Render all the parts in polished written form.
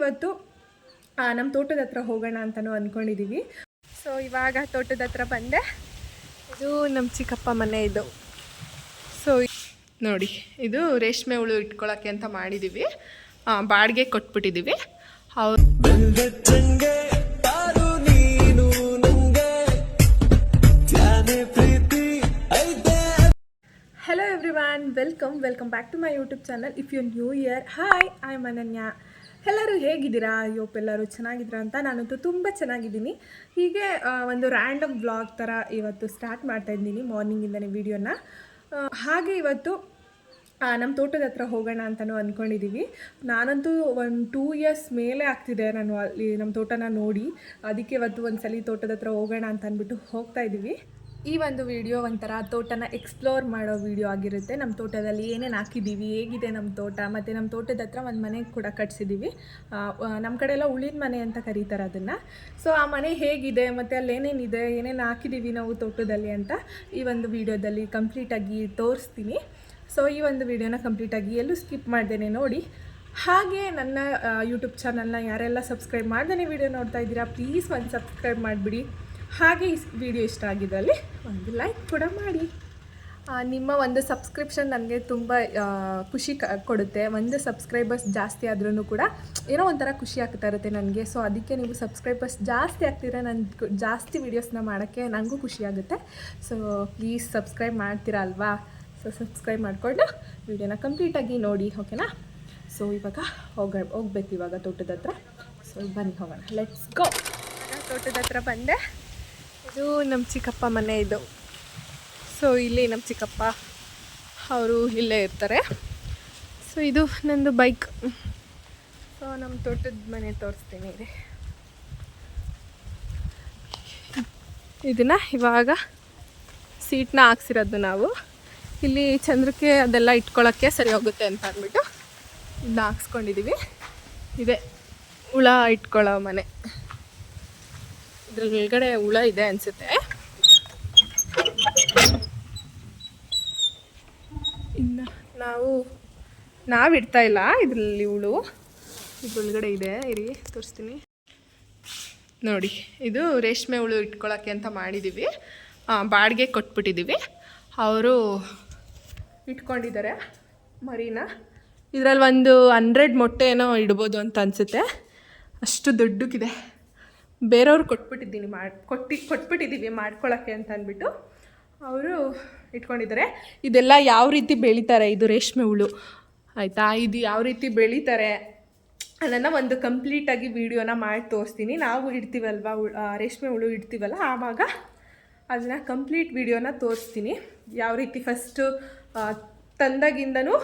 ಇವತ್ತು ನಮ್ಮ ತೋಟದ ಹತ್ರ ಹೋಗೋಣ ಅಂತಲೂ ಅಂದ್ಕೊಂಡಿದ್ದೀವಿ. ಸೊ ಇವಾಗ ತೋಟದ ಹತ್ರ ಬಂದೆ. ಇದು ನಮ್ಮ ಚಿಕ್ಕಪ್ಪ ಮನೆ. ಇದು ಸೊ ನೋಡಿ, ಇದು ರೇಷ್ಮೆ ಹುಳು ಇಟ್ಕೊಳ್ಳೋಕ್ಕೆ ಅಂತ ಮಾಡಿದ್ದೀವಿ. ಬಾಡಿಗೆ ಕೊಟ್ಬಿಟ್ಟಿದ್ದೀವಿ. Hello everyone, welcome back to my YouTube channel. If you're new here, hi, I'm Ananya. ಎಲ್ಲರೂ ಹೇಗಿದ್ದೀರಾ? ಎಲ್ಲರೂ ಚೆನ್ನಾಗಿದ್ದೀರಾ ಅಂತ ನಾನಂತೂ ತುಂಬ ಚೆನ್ನಾಗಿದ್ದೀನಿ. ಹೀಗೆ ಒಂದು ರ್ಯಾಂಡಮ್ ವ್ಲಾಗ್ ಥರ ಇವತ್ತು ಸ್ಟಾರ್ಟ್ ಮಾಡ್ತಾ ಇದ್ದೀನಿ, ಮಾರ್ನಿಂಗಿಂದನೇ ವಿಡಿಯೋನ. ಹಾಗೆ ಇವತ್ತು ನಮ್ಮ ತೋಟದ ಹತ್ರ ಹೋಗೋಣ ಅಂತಲೂ ಅಂದ್ಕೊಂಡಿದ್ದೀವಿ. ನಾನಂತೂ ಒಂದು 2 years ಮೇಲೆ ಆಗ್ತಿದೆ ನಾನು ಅಲ್ಲಿ ನಮ್ಮ ತೋಟನ ನೋಡಿ. ಅದಕ್ಕೆ ಇವತ್ತು ಒಂದು ಸಲ ತೋಟದ ಹತ್ರ ಹೋಗೋಣ ಅಂತ ಅಂದ್ಬಿಟ್ಟು ಹೋಗ್ತಾ ಇದ್ದೀವಿ. ಈ ಒಂದು ವಿಡಿಯೋ ಒಂಥರ ತೋಟನ ಎಕ್ಸ್ಪ್ಲೋರ್ ಮಾಡೋ ವಿಡಿಯೋ ಆಗಿರುತ್ತೆ. ನಮ್ಮ ತೋಟದಲ್ಲಿ ಏನೇನು ಹಾಕಿದ್ದೀವಿ, ಹೇಗಿದೆ ನಮ್ಮ ತೋಟ, ಮತ್ತು ನಮ್ಮ ತೋಟದ ಹತ್ರ ಒಂದು ಮನೆ ಕೂಡ ಕಟ್ಸಿದ್ದೀವಿ. ನಮ್ಮ ಕಡೆ ಎಲ್ಲ ಉಳಿದ ಮನೆ ಅಂತ ಕರೀತಾರೆ ಅದನ್ನು. ಸೊ ಆ ಮನೆ ಹೇಗಿದೆ ಮತ್ತು ಅಲ್ಲಿ ಏನೇನಿದೆ, ಏನೇನು ಹಾಕಿದ್ದೀವಿ ನಾವು ತೋಟದಲ್ಲಿ ಅಂತ ಈ ಒಂದು ವಿಡಿಯೋದಲ್ಲಿ ಕಂಪ್ಲೀಟಾಗಿ ತೋರಿಸ್ತೀನಿ. ಸೊ ಈ ಒಂದು ವಿಡಿಯೋನ ಕಂಪ್ಲೀಟಾಗಿ ಎಲ್ಲೂ ಸ್ಕಿಪ್ ಮಾಡ್ದೇನೆ ನೋಡಿ. ಹಾಗೆ ನನ್ನ ಯೂಟ್ಯೂಬ್ ಚಾನಲ್ನ ಯಾರೆಲ್ಲ ಸಬ್ಸ್ಕ್ರೈಬ್ ಮಾಡ್ದೇ ವಿಡಿಯೋ ನೋಡ್ತಾ ಇದ್ದೀರಾ, ಪ್ಲೀಸ್ ಒಂದು ಸಬ್ಸ್ಕ್ರೈಬ್ ಮಾಡಿಬಿಡಿ. ಹಾಗೆ ಈ ವಿಡಿಯೋ ಇಷ್ಟ ಆಗಿದ್ದಲ್ಲಿ ಒಂದು ಲೈಕ್ ಕೂಡ ಮಾಡಿ. ನಿಮ್ಮ ಒಂದು ಸಬ್ಸ್ಕ್ರಿಪ್ಷನ್ ನನಗೆ ತುಂಬ ಖುಷಿ ಕೊಡುತ್ತೆ. ಒಂದು ಸಬ್ಸ್ಕ್ರೈಬರ್ಸ್ ಜಾಸ್ತಿ ಆದ್ರೂ ಕೂಡ ಏನೋ ಒಂಥರ ಖುಷಿ ಆಗ್ತಾ ಇರುತ್ತೆ ನನಗೆ. ಸೊ ಅದಕ್ಕೆ ನೀವು ಸಬ್ಸ್ಕ್ರೈಬರ್ಸ್ ಜಾಸ್ತಿ ಆಗ್ತೀರಾ, ನಾನು ಜಾಸ್ತಿ ವೀಡಿಯೋಸ್ನ ಮಾಡೋಕ್ಕೆ ನನಗೂ ಖುಷಿಯಾಗುತ್ತೆ. ಸೊ ಪ್ಲೀಸ್ ಸಬ್ಸ್ಕ್ರೈಬ್ ಮಾಡ್ತೀರಾ ಅಲ್ವಾ? ಸೊ ಸಬ್ಸ್ಕ್ರೈಬ್ ಮಾಡಿಕೊಂಡು ವಿಡಿಯೋನ ಕಂಪ್ಲೀಟಾಗಿ ನೋಡಿ, ಓಕೆನಾ? ಸೊ ಇವಾಗ ಹೋಗ್ಬೇಕು ಇವಾಗ ತೋಟದ ಹತ್ರ. ಸೊ ಬನ್ನಿ ಹೋಗೋಣ, ಲೆಟ್ಸ್ ಗೋ. ತೋಟದ ಹತ್ರ ಬಂದೆ. ಇದು ನಮ್ಮ ಚಿಕ್ಕಪ್ಪ ಮನೆ. ಇದು ಸೊ ಇಲ್ಲಿ ನಮ್ಮ ಚಿಕ್ಕಪ್ಪ ಅವರು ಇಲ್ಲೇ ಇರ್ತಾರೆ. ಸೊ ಇದು ನಂದು ಬೈಕ್. ಸೊ ನಮ್ಮ ತೋಟದ ಮನೆ ತೋರಿಸ್ತೀನಿ ಇದೆ. ಇದನ್ನು ಇವಾಗ ಸೀಟನ್ನ ಹಾಕ್ಸಿರೋದು ನಾವು. ಇಲ್ಲಿ ಚಂದ್ರಕ್ಕೆ ಅದೆಲ್ಲ ಇಟ್ಕೊಳ್ಳೋಕ್ಕೆ ಸರಿ ಹೋಗುತ್ತೆ ಅಂತ ಅಂದ್ಬಿಟ್ಟು ಇದನ್ನ ಹಾಕ್ಸ್ಕೊಂಡಿದ್ದೀವಿ. ಇದೆ ಹುಳ ಇಟ್ಕೊಳ್ಳೋ ಮನೆ. ಇದ್ರ ಒಳಗಡೆ ಹುಳ ಇದೆ ಅನಿಸುತ್ತೆ. ಇನ್ನು ನಾವು ಇಡ್ತಾ ಇಲ್ಲ ಇದರಲ್ಲಿ ಹುಳು. ಇದ್ರೊಳಗಡೆ ಇದೆ, ಇರಿ ತೋರಿಸ್ತೀನಿ ನೋಡಿ. ಇದು ರೇಷ್ಮೆ ಹುಳು ಇಟ್ಕೊಳ್ಳೋಕ್ಕೆ ಅಂತ ಮಾಡಿದ್ದೀವಿ. ಬಾಡಿಗೆ ಕೊಟ್ಬಿಟ್ಟಿದ್ದೀವಿ. ಅವರು ಇಟ್ಕೊಂಡಿದ್ದಾರೆ ಮರಿನ. ಇದರಲ್ಲಿ ಒಂದು 100 ಮೊಟ್ಟೆ ಏನೋ ಇಡ್ಬೋದು ಅಂತ ಅನಿಸುತ್ತೆ, ಅಷ್ಟು ದೊಡ್ಡಕ್ಕಿದೆ. ಬೇರೆಯವ್ರು ಕೊಟ್ಬಿಟ್ಟಿದ್ದೀವಿ ಮಾಡ್ಕೊಳ್ಳೋಕ್ಕೆ ಅಂತ ಅಂದ್ಬಿಟ್ಟು ಅವರು ಇಟ್ಕೊಂಡಿದ್ದಾರೆ. ಇದೆಲ್ಲ ಯಾವ ರೀತಿ ಬೆಳೀತಾರೆ, ಇದು ರೇಷ್ಮೆ ಹುಳು ಆಯಿತಾ, ಇದು ಯಾವ ರೀತಿ ಬೆಳೀತಾರೆ ಅದನ್ನು ಒಂದು ಕಂಪ್ಲೀಟಾಗಿ ವಿಡಿಯೋನ ಮಾಡಿ ತೋರಿಸ್ತೀನಿ. ನಾವು ಇಡ್ತೀವಲ್ವ ರೇಷ್ಮೆ ಹುಳು ಇಡ್ತೀವಲ್ಲ, ಆವಾಗ ಅದನ್ನು ಕಂಪ್ಲೀಟ್ ವಿಡಿಯೋನ ತೋರಿಸ್ತೀನಿ. ಯಾವ ರೀತಿ ಫಸ್ಟು ತಂದಾಗಿಂದನೂ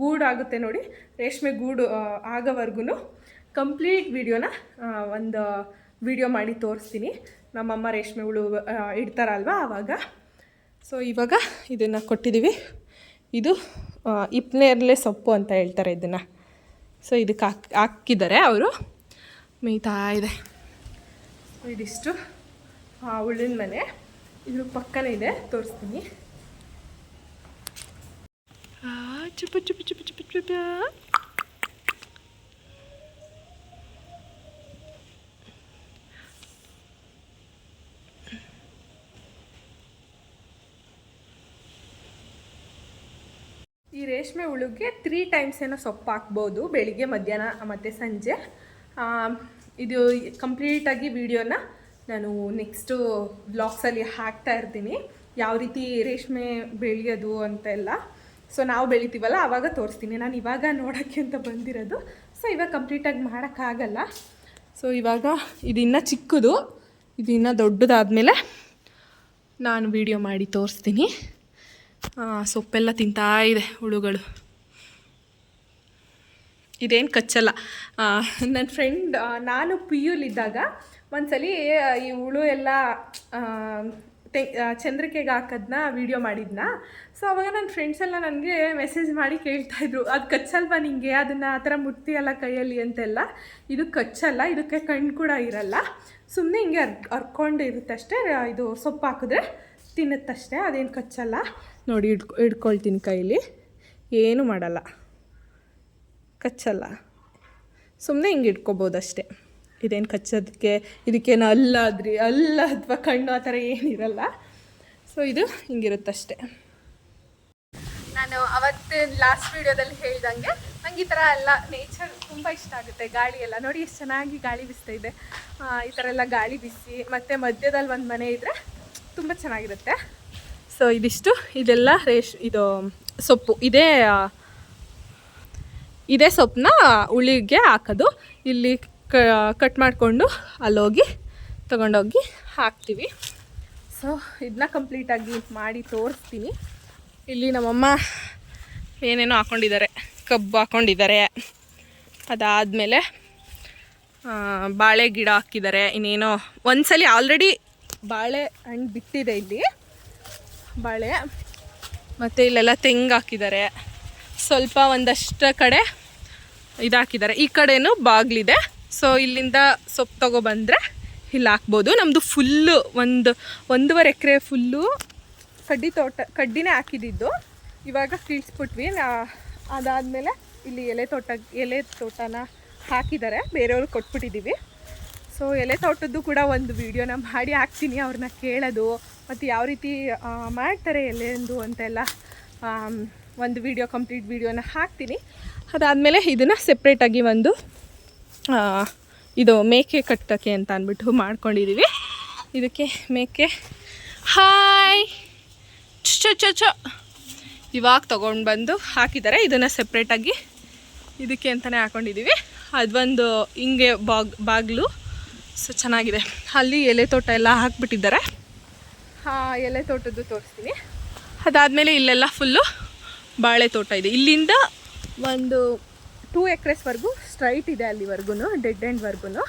ಗೂಡಾಗುತ್ತೆ ನೋಡಿ, ರೇಷ್ಮೆ ಗೂಡು ಆಗೋವರೆಗೂ ಕಂಪ್ಲೀಟ್ ವಿಡಿಯೋನ ಒಂದು ವಿಡಿಯೋ ಮಾಡಿ ತೋರಿಸ್ತೀನಿ. ನಮ್ಮಮ್ಮ ರೇಷ್ಮೆ ಹುಳು ಇಡ್ತಾರಲ್ವ ಆವಾಗ. ಸೊ ಇವಾಗ ಇದನ್ನು ಕೊಟ್ಟಿದ್ದೀವಿ. ಇದು ಹಿಪ್ನೇರಳೆ ಸೊಪ್ಪು ಅಂತ ಹೇಳ್ತಾರೆ ಇದನ್ನು. ಸೊ ಇದಕ್ಕೆ ಹಾಕಿದ್ದಾರೆ ಅವರು, ಮೇಯ್ತಾ ಇದೆ. ಇದಿಷ್ಟು ಹುಳಿನ ಮನೆ. ಇದ್ರ ಪಕ್ಕನೇ ಇದೆ, ತೋರಿಸ್ತೀನಿ. ಚುಪ್ಪು ಚುಪ್ಪು ಚುಪ್ಪು ಚುಪ್ಪು ಚುಪ್ಪು. ಈ ರೇಷ್ಮೆ ಹುಳುಗೆ 3 times ಏನೋ ಸೊಪ್ಪು ಹಾಕ್ಬೋದು, ಬೆಳಿಗ್ಗೆ, ಮಧ್ಯಾಹ್ನ ಮತ್ತು ಸಂಜೆ. ಇದು ಕಂಪ್ಲೀಟಾಗಿ ವಿಡಿಯೋನ ನಾನು ನೆಕ್ಸ್ಟು ವ್ಲಾಗ್ಸಲ್ಲಿ ಹಾಕ್ತಾ ಇರ್ತೀನಿ, ಯಾವ ರೀತಿ ರೇಷ್ಮೆ ಬೆಳೆಯೋದು ಅಂತೆಲ್ಲ. ಸೊ ನಾವು ಬೆಳಿತೀವಲ್ಲ ಆವಾಗ ತೋರಿಸ್ತೀನಿ. ನಾನು ಇವಾಗ ನೋಡೋಕ್ಕೆ ಅಂತ ಬಂದಿರೋದು. ಸೊ ಇವಾಗ ಕಂಪ್ಲೀಟಾಗಿ ಮಾಡೋಕ್ಕಾಗಲ್ಲ. ಸೊ ಇವಾಗ ಇದು ಇನ್ನೂ ಚಿಕ್ಕದು, ಇದು ಇನ್ನೂ ದೊಡ್ಡದಾದಮೇಲೆ ನಾನು ವಿಡಿಯೋ ಮಾಡಿ ತೋರಿಸ್ತೀನಿ. ಸೊಪ್ಪೆಲ್ಲ ತಿಂತಾ ಇದೆ ಹುಳುಗಳು. ಇದೇನು ಕಚ್ಚಲ್ಲ. ನನ್ನ ಫ್ರೆಂಡ್, ನಾನು PUಲಿದ್ದಾಗ ಒಂದ್ಸಲಿ ಈ ಹುಳು ಎಲ್ಲ ಚಂದ್ರಿಕೆಗೆ ಹಾಕೋದನ್ನ ವೀಡಿಯೋ ಮಾಡಿದ್ನ. ಸೊ ಅವಾಗ ನನ್ನ ಫ್ರೆಂಡ್ಸ್ ಎಲ್ಲ ನನಗೆ ಮೆಸೇಜ್ ಮಾಡಿ ಕೇಳ್ತಾಯಿದ್ರು, ಅದು ಕಚ್ಚಲ್ವಾ ನಿಂಗೆ, ಅದನ್ನು ಆ ಥರ ಮುಟ್ತಿಯಲ್ಲ ಕೈಯಲ್ಲಿ ಅಂತೆಲ್ಲ. ಇದು ಕಚ್ಚಲ್ಲ, ಇದಕ್ಕೆ ಕಣ್ಣು ಕೂಡ ಇರಲ್ಲ, ಸುಮ್ಮನೆ ಹಿಂಗೆ ಹರ್ಕೊಂಡು ಇರುತ್ತಷ್ಟೇ. ಇದು ಸೊಪ್ಪು ಹಾಕಿದ್ರೆ ತಿನ್ನುತ್ತಷ್ಟೇ, ಅದೇನು ಕಚ್ಚಲ್ಲ. ನೋಡಿ ಹಿಡ್ಕೊಳ್ತೀನಿ ಕೈಲಿ, ಏನೂ ಮಾಡಲ್ಲ, ಕಚ್ಚಲ್ಲ. ಸುಮ್ಮನೆ ಹಿಂಗೆ ಇಟ್ಕೋಬೋದು ಅಷ್ಟೇ. ಇದೇನು ಕಚ್ಚೋದಕ್ಕೆ ಇದಕ್ಕೇನು ಅಲ್ಲ ಅಥವಾ ಕಣ್ಣು ಆ ಥರ ಏನಿರಲ್ಲ. ಸೊ ಇದು ಹಿಂಗಿರುತ್ತಷ್ಟೆ. ನಾನು ಅವತ್ತು ಲಾಸ್ಟ್ ವೀಡಿಯೋದಲ್ಲಿ ಹೇಳ್ದಂಗೆ ನಂಗೆ ಈ ಥರ ಎಲ್ಲ ನೇಚರ್ ತುಂಬ ಇಷ್ಟ ಆಗುತ್ತೆ. ಗಾಳಿ ಎಲ್ಲ ನೋಡಿ ಎಷ್ಟು ಚೆನ್ನಾಗಿ ಗಾಳಿ ಬೀಸ್ತಾ ಇದೆ. ಈ ಥರ ಎಲ್ಲ ಗಾಳಿ ಬೀಸಿ ಮತ್ತು ಮಧ್ಯದಲ್ಲಿ ಒಂದು ಮನೆ ಇದ್ದರೆ ತುಂಬ ಚೆನ್ನಾಗಿರುತ್ತೆ. ಸೊ ಇದಿಷ್ಟು ಇದೆಲ್ಲ ಇದು ಸೊಪ್ಪು ಇದೇ ಸೊಪ್ಪನ್ನ ಉಳಿಗೆ ಹಾಕೋದು. ಇಲ್ಲಿ ಕಟ್ ಮಾಡಿಕೊಂಡು ಅಲ್ಲೋಗಿ ತೊಗೊಂಡೋಗಿ ಹಾಕ್ತೀವಿ. ಸೊ ಇದನ್ನ ಕಂಪ್ಲೀಟಾಗಿ ಮಾಡಿ ತೋರಿಸ್ತೀನಿ. ಇಲ್ಲಿ ನಮ್ಮಮ್ಮ ಏನೇನೋ ಹಾಕ್ಕೊಂಡಿದ್ದಾರೆ, ಕಬ್ಬು ಹಾಕ್ಕೊಂಡಿದ್ದಾರೆ, ಅದಾದಮೇಲೆ ಬಾಳೆ ಗಿಡ ಹಾಕಿದ್ದಾರೆ. ಇನ್ನೇನೋ ಒಂದ್ಸಲಿ ಆಲ್ರೆಡಿ ಬಾಳೆ ಹಣ್ಣು ಬಿಟ್ಟಿದೆ ಇಲ್ಲಿ ಬಾಳೆ. ಮತ್ತು ಇಲ್ಲೆಲ್ಲ ತೆಂಗು ಹಾಕಿದ್ದಾರೆ. ಸ್ವಲ್ಪ ಒಂದಷ್ಟು ಕಡೆ ಇದು ಹಾಕಿದ್ದಾರೆ. ಈ ಕಡೆನೂ ಬಾಗಿಲಿದೆ. ಸೊ ಇಲ್ಲಿಂದ ಸೊಪ್ಪು ತೊಗೊಬಂದರೆ ಇಲ್ಲಿ ಹಾಕ್ಬೋದು. ನಮ್ಮದು ಫುಲ್ಲು 1.5 ಎಕರೆ ಫುಲ್ಲು ಕಡ್ಡಿನೇ ಹಾಕಿದ್ದು. ಇವಾಗ ಕೀಳ್ಸ್ಬಿಟ್ವಿ. ಅದಾದಮೇಲೆ ಇಲ್ಲಿ ಎಲೆ ತೋಟನ ಹಾಕಿದ್ದಾರೆ, ಬೇರೆಯವ್ರಿಗೆ ಕೊಟ್ಬಿಟ್ಟಿದ್ದೀವಿ. ಸೊ ಎಲೆ ತೋಟದ್ದು ಕೂಡ ಒಂದು ವೀಡಿಯೋನ ಮಾಡಿ ಹಾಕ್ತೀನಿ, ಅವ್ರನ್ನ ಕೇಳೋದು ಮತ್ತು ಯಾವ ರೀತಿ ಮಾಡ್ತಾರೆ ಎಲೆಂದು ಅಂತೆಲ್ಲ ಒಂದು ಕಂಪ್ಲೀಟ್ ವೀಡಿಯೋನ ಹಾಕ್ತೀನಿ. ಅದಾದಮೇಲೆ ಇದನ್ನು ಸೆಪ್ರೇಟಾಗಿ ಒಂದು ಇದು ಮೇಕೆ ಕಟ್ಟೋಕ್ಕೆ ಅಂತ ಅಂದ್ಬಿಟ್ಟು ಮಾಡ್ಕೊಂಡಿದ್ದೀವಿ. ಇದಕ್ಕೆ ಮೇಕೆ ಹಾಯ್ ಚೊ ಇವಾಗ ತೊಗೊಂಡು ಬಂದು ಹಾಕಿದ್ದಾರೆ. ಇದನ್ನು ಸೆಪ್ರೇಟಾಗಿ ಇದಕ್ಕೆ ಅಂತಲೇ ಹಾಕ್ಕೊಂಡಿದ್ದೀವಿ. ಅದೊಂದು ಹಿಂಗೆ ಬಾಗಿಲು. ಸೊ ಚೆನ್ನಾಗಿದೆ. ಅಲ್ಲಿ ಎಲೆ ತೋಟ ಎಲ್ಲ ಹಾಕ್ಬಿಟ್ಟಿದ್ದಾರೆ. ಎಲೆ ತೋಟದ್ದು ತೋರಿಸ್ತೀನಿ. ಅದಾದಮೇಲೆ ಇಲ್ಲೆಲ್ಲ ಫುಲ್ಲು ಬಾಳೆ ತೋಟ ಇದೆ. ಇಲ್ಲಿಂದ ಒಂದು 2 ಎಕರೆಸ್ವರೆಗೂ ಸ್ಟ್ರೈಟ್ ಇದೆ, ಅಲ್ಲಿವರೆಗೂ ಡೆಡ್ ಎಂಡ್ವರೆಗೂ.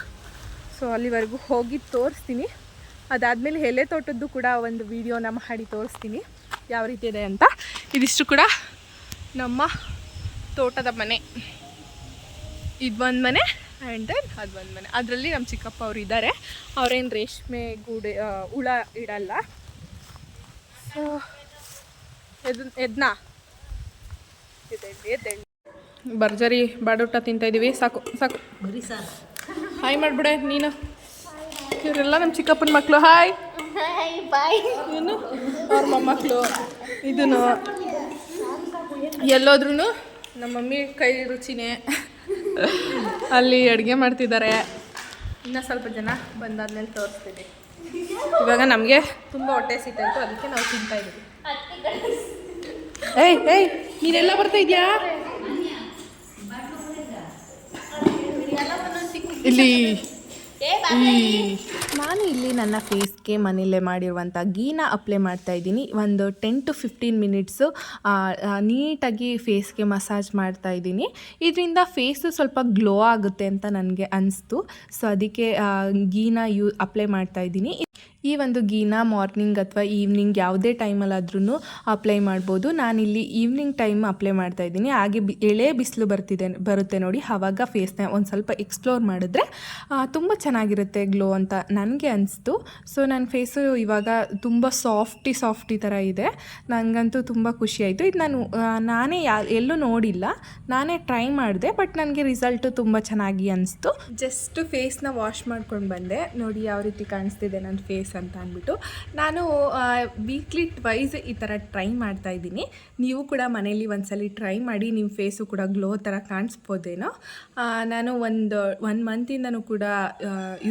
ಸೊ ಅಲ್ಲಿವರೆಗೂ ಹೋಗಿ ತೋರಿಸ್ತೀನಿ. ಅದಾದಮೇಲೆ ಎಲೆ ತೋಟದ್ದು ಕೂಡ ಒಂದು ವೀಡಿಯೋನ ಮಾಡಿ ತೋರಿಸ್ತೀನಿ ಯಾವ ರೀತಿ ಇದೆ ಅಂತ. ಇದಿಷ್ಟು ಕೂಡ ನಮ್ಮ ತೋಟದ ಮನೆ. ಇದೊಂದು ಮನೆ ಆ್ಯಂಡ್ ದೆನ್ ಅದೊಂದು ಮನೆ. ಅದರಲ್ಲಿ ನಮ್ಮ ಚಿಕ್ಕಪ್ಪ ಅವರು ಇದ್ದಾರೆ. ಅವರೇನು ರೇಷ್ಮೆ ಗೂಡೆ ಹುಳ ಇಡಲ್ಲ. ಸೊ ಎದ್ನಾ ಭರ್ಜರಿ ಬಾಡೂಟ ತಿಂತಾಯಿದ್ದೀವಿ. ಸಾಕು ಹಾಯ್ ಮಾಡಿಬಿಡೆ ನೀನು. ಇವರೆಲ್ಲ ನಮ್ಮ ಚಿಕ್ಕಪ್ಪನ ಮಕ್ಕಳು. Hi bye. ಇವನು ಅವ್ರ ಮೊಮ್ಮಕ್ಕಳು. ಇದನ್ನು ಎಲ್ಲೋದ್ರೂ ನಮ್ಮ ಮಮ್ಮಿ ಕೈ ರುಚಿನೇ. ಅಲ್ಲಿ ಅಡುಗೆ ಮಾಡ್ತಿದ್ದಾರೆ. ಇನ್ನೂ ಸ್ವಲ್ಪ ಜನ ಬಂದಾದ್ಮೇಲೆ ತೋರಿಸ್ತೀನಿ. ಇವಾಗ ನಮಗೆ ತುಂಬ ಹೊಟ್ಟೆ ಸಿಗ್ತಾಯಿತ್ತು, ಅದಕ್ಕೆ ನಾವು ತಿಂತಾಯಿದ್ದೀವಿ. ಏಯ್ ನೀನೆಲ್ಲ ಬರ್ತಾ ಇದೆಯಾ ಇಲ್ಲಿ? ನಾನು ಇಲ್ಲಿ ನನ್ನ ಫೇಸ್ಗೆ ಮನೆಯಲ್ಲೇ ಮಾಡಿರುವಂಥ ಗೀನ ಅಪ್ಲೈ ಮಾಡ್ತಾಯಿದ್ದೀನಿ. ಒಂದು 10 to 15 ಮಿನಿಟ್ಸು ನೀಟಾಗಿ ಫೇಸ್ಗೆ ಮಸಾಜ್ ಮಾಡ್ತಾಯಿದ್ದೀನಿ. ಇದರಿಂದ ಫೇಸು ಸ್ವಲ್ಪ ಗ್ಲೋ ಆಗುತ್ತೆ ಅಂತ ನನಗೆ ಅನಿಸ್ತು. ಸೊ ಅದಕ್ಕೆ ಗೀನ ಅಪ್ಲೈ ಮಾಡ್ತಾಯಿದ್ದೀನಿ. ಈ ಒಂದು ಗೀನ ಮಾರ್ನಿಂಗ್ ಅಥವಾ ಈವ್ನಿಂಗ್ ಯಾವುದೇ ಟೈಮಲ್ಲಾದ್ರೂ ಅಪ್ಲೈ ಮಾಡ್ಬೋದು. ನಾನಿಲ್ಲಿ ಈವ್ನಿಂಗ್ ಟೈಮ್ ಅಪ್ಲೈ ಮಾಡ್ತಾಯಿದ್ದೀನಿ. ಹಾಗೆ ಎಳೆ ಬಿಸಿಲು ಬರುತ್ತೆ ನೋಡಿ, ಆವಾಗ ಫೇಸ್ನ ಒಂದು ಸ್ವಲ್ಪ ಎಕ್ಸ್ಪ್ಲೋರ್ ಮಾಡಿದ್ರೆ ತುಂಬ ಚೆನ್ನಾಗಿರುತ್ತೆ ಗ್ಲೋ ಅಂತ ನನಗೆ ಅನಿಸ್ತು. ಸೊ ನನ್ನ ಫೇಸು ಇವಾಗ ತುಂಬ ಸಾಫ್ಟಿ ಥರ ಇದೆ. ನನಗಂತೂ ತುಂಬ ಖುಷಿಯಾಯಿತು. ಇದು ನಾನೇ ಎಲ್ಲೂ ನೋಡಿಲ್ಲ, ನಾನೇ ಟ್ರೈ ಮಾಡಿದೆ. ಬಟ್ ನನಗೆ ರಿಸಲ್ಟು ತುಂಬ ಚೆನ್ನಾಗಿ ಅನಿಸ್ತು. ಜಸ್ಟ್ ಫೇಸ್ನ ವಾಶ್ ಮಾಡ್ಕೊಂಡು ಬಂದೆ. ನೋಡಿ ಯಾವ ರೀತಿ ಕಾಣಿಸ್ತಿದೆ ನನ್ನ ಫೇಸ್ ಅಂತ ಅಂದ್ಬಿಟ್ಟು. ನಾನು ವೀಕ್ಲಿ ಟ್ವೈಸ್ ಈ ಥರ ಟ್ರೈ ಮಾಡ್ತಾಯಿದ್ದೀನಿ. ನೀವು ಕೂಡ ಮನೇಲಿ ಒಂದ್ಸಲಿ ಟ್ರೈ ಮಾಡಿ, ನಿಮ್ಮ ಫೇಸು ಕೂಡ ಗ್ಲೋ ಥರ ಕಾಣಿಸ್ಬೋದೇನೋ. ನಾನು ಒನ್ ಮಂತಿಂದನೂ ಕೂಡ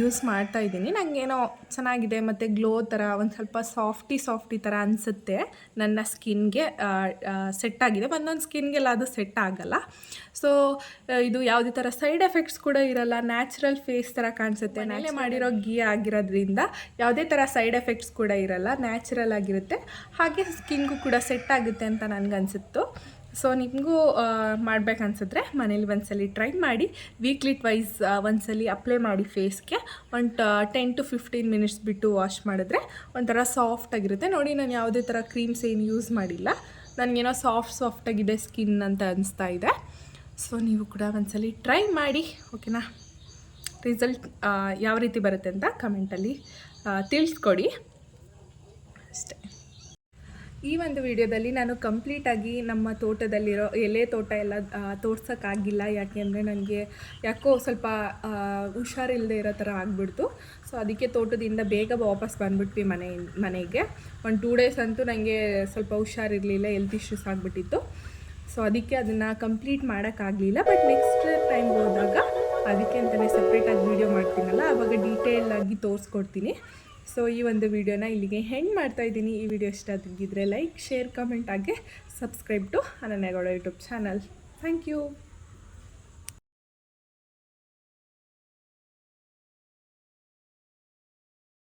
ಯೂಸ್ ಮಾಡ್ತಾಯಿದ್ದೀನಿ. ನನಗೇನೋ ಚೆನ್ನಾಗಿದೆ ಮತ್ತು ಗ್ಲೋ ಥರ ಒಂದು ಸ್ವಲ್ಪ ಸಾಫ್ಟಿ ಥರ ಅನಿಸುತ್ತೆ. ನನ್ನ ಸ್ಕಿನ್ಗೆ ಸೆಟ್ ಆಗಿದೆ. ಒಂದೊಂದು ಸ್ಕಿನ್ಗೆಲ್ಲ ಅದು ಸೆಟ್ ಆಗಲ್ಲ. ಸೊ ಇದು ಯಾವುದೇ ಥರ ಸೈಡ್ ಎಫೆಕ್ಟ್ಸ್ ಕೂಡ ಇರಲ್ಲ. ನ್ಯಾಚುರಲ್ ಫೇಸ್ ಥರ ಕಾಣಿಸುತ್ತೆ. ನಾನೇ ಮಾಡಿರೋ ಗೀ ಆಗಿರೋದ್ರಿಂದ ಯಾವುದೇ ಥರ ಸೈಡ್ ಎಫೆಕ್ಟ್ಸ್ ಕೂಡ ಇರಲ್ಲ, ನ್ಯಾಚುರಲ್ ಆಗಿರುತ್ತೆ. ಹಾಗೆ ಸ್ಕಿನ್ಗೂ ಕೂಡ ಸೆಟ್ ಆಗುತ್ತೆ ಅಂತ ನನಗನ್ಸಿತ್ತು. ಸೊ ನಿಮಗೂ ಮಾಡಬೇಕನ್ಸಿದ್ರೆ ಮನೇಲಿ ಒಂದ್ಸಲಿ ಟ್ರೈ ಮಾಡಿ. ವೀಕ್ಲಿ ಟ್ವೈಸ್ ಒಂದ್ಸಲಿ ಅಪ್ಲೈ ಮಾಡಿ ಫೇಸ್ಗೆ. ಒಂದು 10 to 15 ಮಿನಿಟ್ಸ್ ಬಿಟ್ಟು ವಾಶ್ ಮಾಡಿದ್ರೆ ಒಂಥರ ಸಾಫ್ಟಾಗಿರುತ್ತೆ. ನೋಡಿ, ನಾನು ಯಾವುದೇ ಥರ ಕ್ರೀಮ್ಸ್ ಏನು ಯೂಸ್ ಮಾಡಿಲ್ಲ. ನನಗೇನೋ ಸಾಫ್ಟಾಗಿದೆ ಸ್ಕಿನ್ ಅಂತ ಅನಿಸ್ತಾ ಇದೆ. ಸೊ ನೀವು ಕೂಡ ಒಂದ್ಸಲಿ ಟ್ರೈ ಮಾಡಿ, ಓಕೆನಾ? ರಿಸಲ್ಟ್ ಯಾವ ರೀತಿ ಬರುತ್ತೆ ಅಂತ ಕಮೆಂಟಲ್ಲಿ ತಿಳಿಸ್ಕೊಡಿ ಅಷ್ಟೇ. ಈ ಒಂದು ವಿಡಿಯೋದಲ್ಲಿ ನಾನು ಕಂಪ್ಲೀಟಾಗಿ ನಮ್ಮ ತೋಟದಲ್ಲಿರೋ ಎಲೆ ತೋಟ ಎಲ್ಲ ತೋರ್ಸೋಕ್ಕಾಗಿಲ್ಲ, ಯಾಕೆಂದರೆ ನನಗೆ ಯಾಕೋ ಸ್ವಲ್ಪ ಹುಷಾರಿಲ್ಲದೆ ಇರೋ ಥರ ಆಗಿಬಿಡ್ತು. ಸೊ ಅದಕ್ಕೆ ತೋಟದಿಂದ ಬೇಗ ವಾಪಸ್ ಬಂದುಬಿಟ್ವಿ ಮನೆಗೆ. 1-2 ಡೇಸ್ ಅಂತೂ ನನಗೆ ಸ್ವಲ್ಪ ಹುಷಾರಿರಲಿಲ್ಲ, ಹೆಲ್ತ್ ಇಶ್ಯೂಸ್ ಆಗಿಬಿಟ್ಟಿತ್ತು. ಸೊ ಅದಕ್ಕೆ ಅದನ್ನು ಕಂಪ್ಲೀಟ್ ಮಾಡೋಕ್ಕಾಗಲಿಲ್ಲ. ಬಟ್ ನೆಕ್ಸ್ಟ್ ಟೈಮ್ ಹೋದಾಗ ಅದಕ್ಕೆ ಅಂತಲೇ ಸಪ್ರೇಟಾಗಿ ವೀಡಿಯೋ ಮಾಡ್ತೀನಲ್ಲ, ಆವಾಗ ಡೀಟೇಲಾಗಿ ತೋರಿಸ್ಕೊಡ್ತೀನಿ. ಸೊ ಈ ಒಂದು ವಿಡಿಯೋನ ಇಲ್ಲಿಗೆ ಹೆಂಗೆ ಮಾಡ್ತಾಯಿದ್ದೀನಿ. ಈ ವಿಡಿಯೋ ಇಷ್ಟ ಆಗಿದ್ದರೆ ಲೈಕ್, ಶೇರ್, ಕಮೆಂಟ್ ಹಾಗೆ subscribe to ಅನನ್ಯಗೌಡ YouTube channel. Thank you.